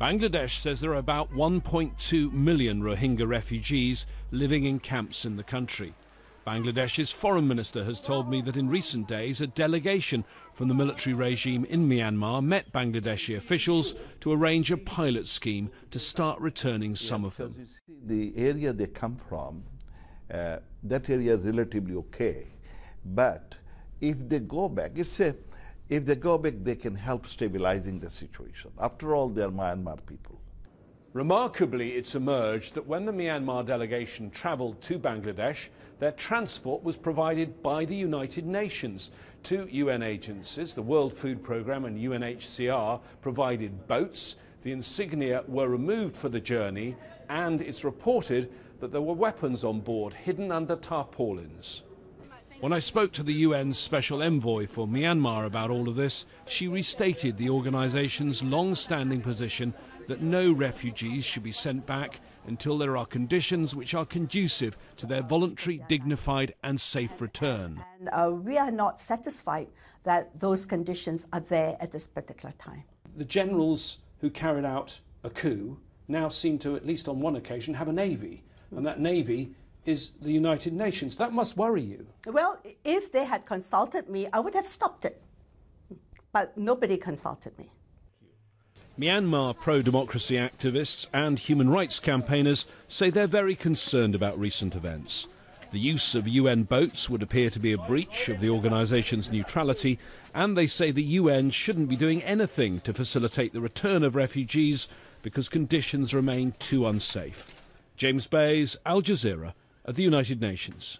Bangladesh says there are about 1.2 million Rohingya refugees living in camps in the country. Bangladesh's foreign minister has told me that in recent days a delegation from the military regime in Myanmar met Bangladeshi officials to arrange a pilot scheme to start returning some of them. The area they come from, that area is relatively okay, but if they go back, if they go back, they can help stabilizing the situation. After all, they are Myanmar people. Remarkably, it's emerged that when the Myanmar delegation travelled to Bangladesh, their transport was provided by the United Nations. Two UN agencies, the World Food Programme and UNHCR, provided boats. The insignia were removed for the journey, and it's reported that there were weapons on board hidden under tarpaulins. When I spoke to the UN's Special Envoy for Myanmar about all of this, she restated the organisation's long-standing position that no refugees should be sent back until there are conditions which are conducive to their voluntary, dignified and safe return. And we are not satisfied that those conditions are there at this particular time. The generals who carried out a coup now seem to, at least on one occasion, have a navy, and that navy is the United Nations. That must worry you. Well, if they had consulted me, I would have stopped it. But nobody consulted me. Myanmar pro-democracy activists and human rights campaigners say they're very concerned about recent events. The use of UN boats would appear to be a breach of the organisation's neutrality, and they say the UN shouldn't be doing anything to facilitate the return of refugees because conditions remain too unsafe. James Bays, Al Jazeera, at the United Nations.